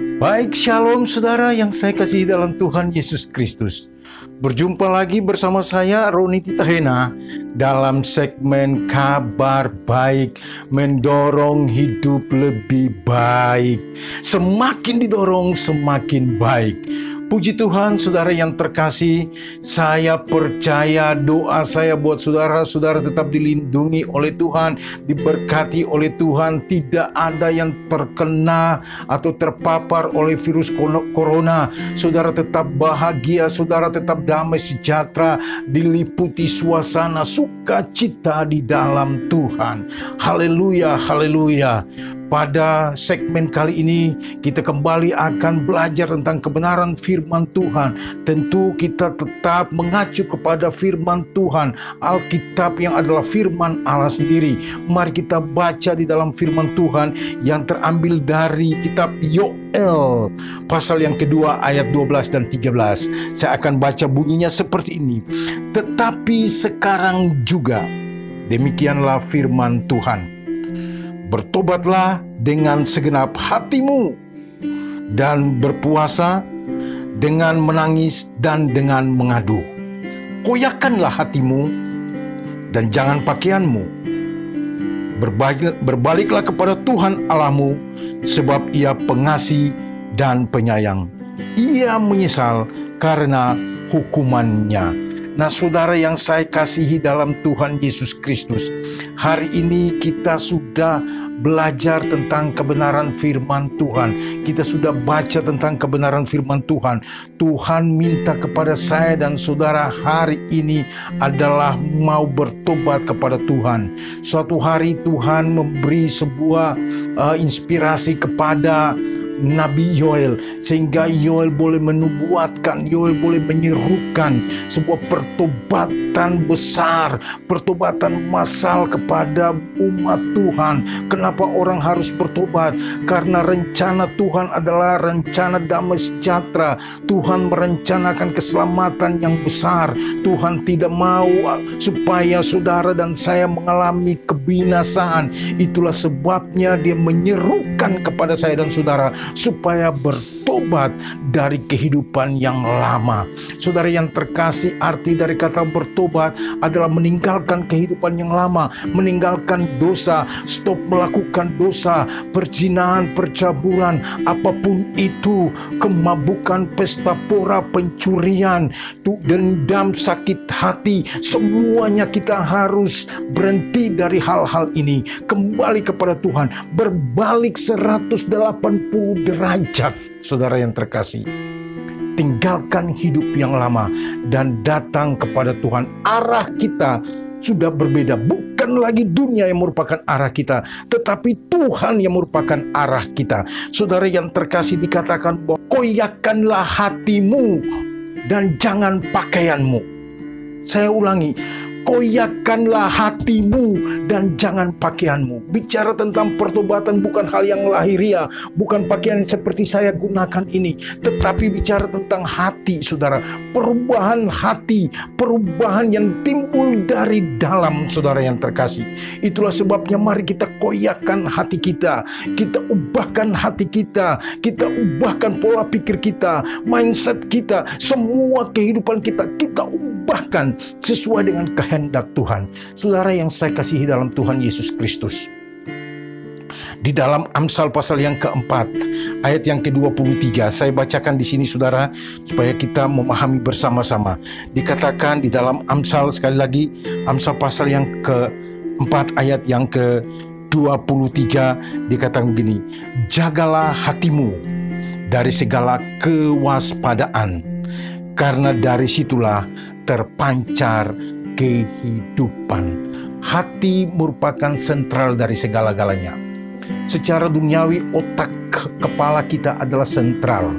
Baik, shalom saudara yang saya kasihi dalam Tuhan Yesus Kristus. Berjumpa lagi bersama saya Roni Titahena dalam segmen Kabar Baik, mendorong hidup lebih baik. Semakin didorong semakin baik. Puji Tuhan, saudara yang terkasih, saya percaya doa saya buat saudara tetap dilindungi oleh Tuhan, diberkati oleh Tuhan, tidak ada yang terkena atau terpapar oleh virus corona. Saudara tetap bahagia, saudara tetap damai sejahtera, diliputi suasana sukacita di dalam Tuhan. Haleluya, haleluya. Pada segmen kali ini kita kembali akan belajar tentang kebenaran firman Tuhan. Tentu kita tetap mengacu kepada firman Tuhan, Alkitab yang adalah firman Allah sendiri. Mari kita baca di dalam firman Tuhan yang terambil dari kitab Yoel pasal yang kedua ayat 12 dan 13. Saya akan baca bunyinya seperti ini. Tetapi sekarang juga demikianlah firman Tuhan. Bertobatlah dengan segenap hatimu dan berpuasa dengan menangis dan dengan mengadu. Koyakkanlah hatimu dan jangan pakaianmu. Berbaliklah kepada Tuhan Allahmu, sebab Ia pengasih dan penyayang. Ia menyesal karena hukumannya. Nah, saudara yang saya kasihi dalam Tuhan Yesus Kristus, hari ini kita sudah belajar tentang kebenaran firman Tuhan. Kita sudah baca tentang kebenaran firman Tuhan. Tuhan minta kepada saya dan saudara hari ini adalah mau bertobat kepada Tuhan. Suatu hari Tuhan memberi sebuah inspirasi kepada Nabi Yoel, sehingga Yoel boleh menubuatkan, Yoel boleh menyerukan sebuah pertobatan besar, pertobatan massal kepada umat Tuhan. Kenapa orang harus bertobat? Karena rencana Tuhan adalah rencana damai sejahtera. Tuhan merencanakan keselamatan yang besar. Tuhan tidak mau supaya saudara dan saya mengalami kebinasaan. Itulah sebabnya Dia menyerukan kepada saya dan saudara supaya bertobat dari kehidupan yang lama. Saudara yang terkasih, arti dari kata bertobat adalah meninggalkan kehidupan yang lama, meninggalkan dosa, stop melakukan dosa, perzinahan, percabulan, apapun itu, kemabukan, pesta pora, pencurian, dendam, sakit hati, semuanya kita harus berhenti dari hal-hal ini, kembali kepada Tuhan, berbalik 180 derajat. Saudara yang terkasih, tinggalkan hidup yang lama dan datang kepada Tuhan. Arah kita sudah berbeda, bukan lagi dunia yang merupakan arah kita, tetapi Tuhan yang merupakan arah kita. Saudara yang terkasih, dikatakan bahwa koyakkanlah hatimu dan jangan pakaianmu. Saya ulangi, koyakkanlah hatimu dan jangan pakaianmu. Bicara tentang pertobatan bukan hal yang lahiriah, bukan pakaian seperti saya gunakan ini, tetapi bicara tentang hati, saudara. Perubahan hati, perubahan yang timbul dari dalam, saudara yang terkasih. Itulah sebabnya mari kita koyakkan hati kita, kita ubahkan hati kita, kita ubahkan pola pikir kita, mindset kita, semua kehidupan kita, kita ubahkan sesuai dengan kehendak Tuhan. Saudara yang saya kasihi dalam Tuhan Yesus Kristus, di dalam Amsal pasal yang keempat ayat yang ke-23, saya bacakan di sini saudara supaya kita memahami bersama-sama. Dikatakan di dalam Amsal, sekali lagi, Amsal pasal yang keempat ayat yang ke-23, dikatakan begini, jagalah hatimu dari segala kewaspadaan, karena dari situlah terpancar kehidupan. Hati merupakan sentral dari segala-galanya. Secara duniawi, otak kepala kita adalah sentral.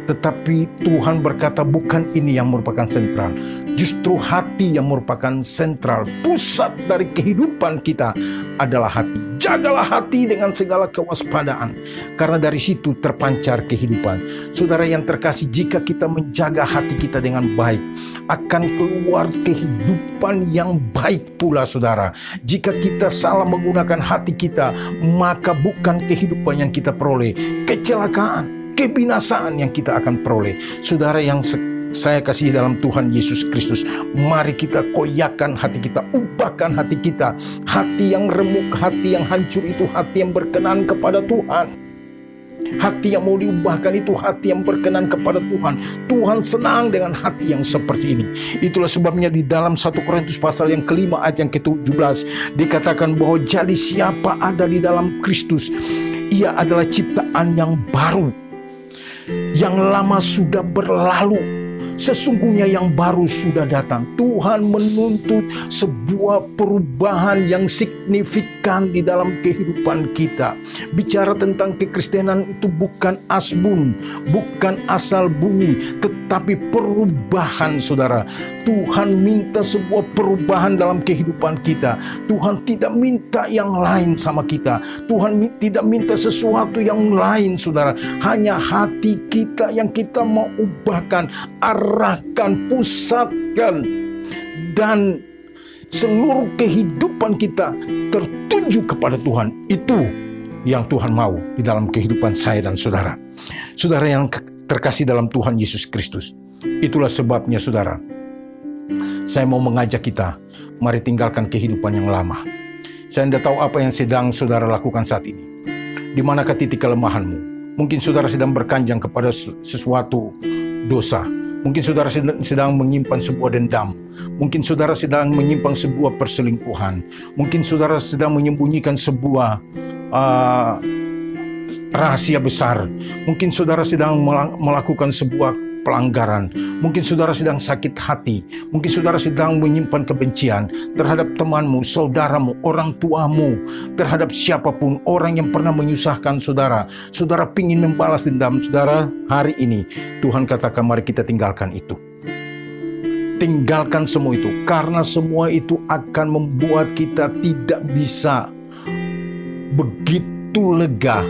Tetapi Tuhan berkata bukan ini yang merupakan sentral. Justru hati yang merupakan sentral. Pusat dari kehidupan kita adalah hati. Jagalah hati dengan segala kewaspadaan, karena dari situ terpancar kehidupan. Saudara yang terkasih, jika kita menjaga hati kita dengan baik, akan keluar kehidupan yang baik pula, saudara. Jika kita salah menggunakan hati kita, maka bukan kehidupan yang kita peroleh, kecelakaan. kebinasaan yang kita akan peroleh. Saudara yang saya kasih dalam Tuhan Yesus Kristus, mari kita koyakan hati kita, ubahkan hati kita. Hati yang remuk, hati yang hancur itu hati yang berkenan kepada Tuhan. Hati yang mau diubahkan itu hati yang berkenan kepada Tuhan. Tuhan senang dengan hati yang seperti ini. Itulah sebabnya di dalam 1 Korintus pasal yang kelima ayat yang ke-17 dikatakan bahwa jadi siapa ada di dalam Kristus, ia adalah ciptaan yang baru. Yang lama sudah berlalu, sesungguhnya yang baru sudah datang. Tuhan menuntut sebuah perubahan yang signifikan di dalam kehidupan kita. Bicara tentang kekristenan itu bukan asbun, bukan asal bunyi, tetapi perubahan, saudara. Tuhan minta sebuah perubahan dalam kehidupan kita. Tuhan tidak minta yang lain sama kita. Tuhan tidak minta sesuatu yang lain, saudara. Hanya hati kita yang kita mau ubahkan, arahkan, pusatkan, dan seluruh kehidupan kita tertuju kepada Tuhan. Itu yang Tuhan mau di dalam kehidupan saya dan saudara. Saudara yang terkasih dalam Tuhan Yesus Kristus, itulah sebabnya, saudara, saya mau mengajak kita, mari tinggalkan kehidupan yang lama. Saya tidak tahu apa yang sedang saudara lakukan saat ini. Di manakah titik kelemahanmu? Mungkin saudara sedang berkanjang kepada sesuatu dosa. Mungkin saudara sedang menyimpan sebuah dendam. Mungkin saudara sedang menyimpan sebuah perselingkuhan. Mungkin saudara sedang menyembunyikan sebuah rahasia besar. Mungkin saudara sedang melakukan sebuah pelanggaran. Mungkin saudara sedang sakit hati. Mungkin saudara sedang menyimpan kebencian terhadap temanmu, saudaramu, orang tuamu, terhadap siapapun, orang yang pernah menyusahkan saudara. Saudara ingin membalas dendam. Saudara, hari ini Tuhan katakan mari kita tinggalkan itu. Tinggalkan semua itu, karena semua itu akan membuat kita tidak bisa begitu lega,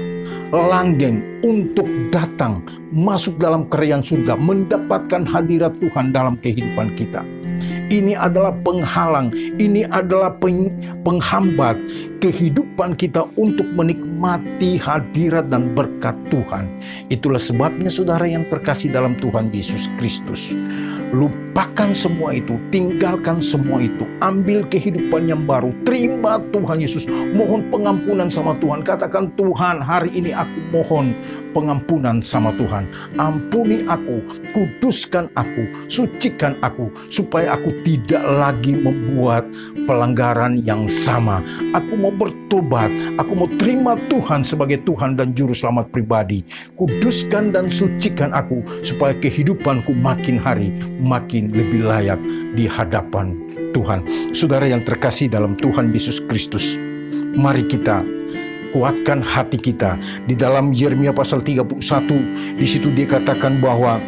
langgeng untuk datang masuk dalam kerajaan surga, mendapatkan hadirat Tuhan dalam kehidupan kita. Ini adalah penghalang, ini adalah penghambat kehidupan kita untuk menikmati hadirat dan berkat Tuhan. Itulah sebabnya, saudara yang terkasih dalam Tuhan Yesus Kristus, lupakan semua itu, tinggalkan semua itu, ambil kehidupan yang baru, terima Tuhan Yesus, mohon pengampunan sama Tuhan. Katakan, Tuhan, hari ini aku mohon pengampunan sama Tuhan. Ampuni aku, kuduskan aku, sucikan aku, supaya aku tidak lagi membuat pelanggaran yang sama. Aku mau bertobat, aku mau terima Tuhan sebagai Tuhan dan Juru Selamat pribadi. Kuduskan dan sucikan aku, supaya kehidupanku makin hari makin lebih layak di hadapan Tuhan. Saudara yang terkasih dalam Tuhan Yesus Kristus, mari kita kuatkan hati kita. Di dalam Yeremia pasal 31, di situ dia katakan bahwa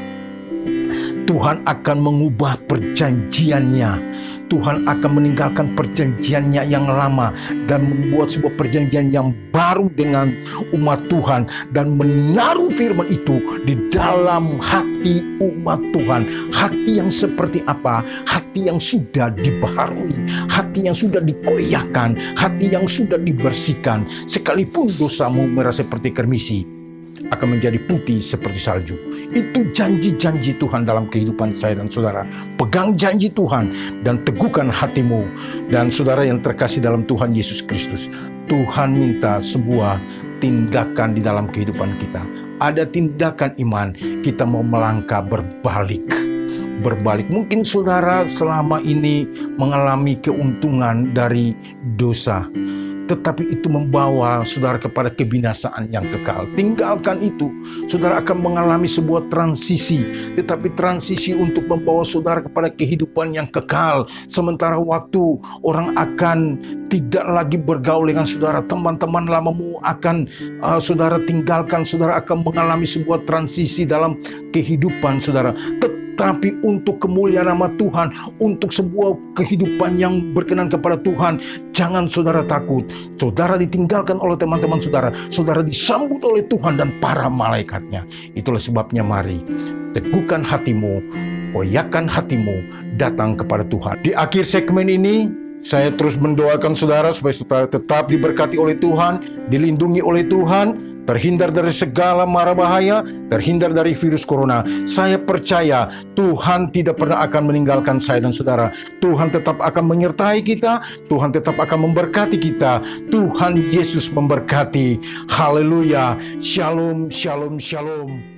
Tuhan akan mengubah perjanjiannya. Tuhan akan meninggalkan perjanjiannya yang lama dan membuat sebuah perjanjian yang baru dengan umat Tuhan, dan menaruh firman itu di dalam hati umat Tuhan. Hati yang seperti apa? Hati yang sudah dibaharui, hati yang sudah dikoyakkan, hati yang sudah dibersihkan. Sekalipun dosamu merah seperti kermisi, akan menjadi putih seperti salju. Itu janji-janji Tuhan dalam kehidupan saya dan saudara. Pegang janji Tuhan dan teguhkan hatimu. Dan saudara yang terkasih dalam Tuhan Yesus Kristus, Tuhan minta sebuah tindakan di dalam kehidupan kita. Ada tindakan iman, kita mau melangkah berbalik. Mungkin saudara selama ini mengalami keuntungan dari dosa, tetapi itu membawa saudara kepada kebinasaan yang kekal. Tinggalkan itu. Saudara akan mengalami sebuah transisi, tetapi transisi untuk membawa saudara kepada kehidupan yang kekal. Sementara waktu orang akan tidak lagi bergaul dengan saudara, teman-teman lamamu akan saudara tinggalkan. Saudara akan mengalami sebuah transisi dalam kehidupan saudara. Tapi untuk kemuliaan nama Tuhan, untuk sebuah kehidupan yang berkenan kepada Tuhan, jangan saudara takut. Saudara ditinggalkan oleh teman-teman saudara, saudara disambut oleh Tuhan dan para malaikatnya. Itulah sebabnya mari teguhkan hatimu, koyakkan hatimu, datang kepada Tuhan. Di akhir segmen ini, Saya terus mendoakan saudara supaya saudara tetap diberkati oleh Tuhan, dilindungi oleh Tuhan, terhindar dari segala mara bahaya, terhindar dari virus corona. Saya percaya Tuhan tidak pernah akan meninggalkan saya dan saudara. Tuhan tetap akan menyertai kita, Tuhan tetap akan memberkati kita. Tuhan Yesus memberkati. Haleluya. Shalom, shalom, shalom.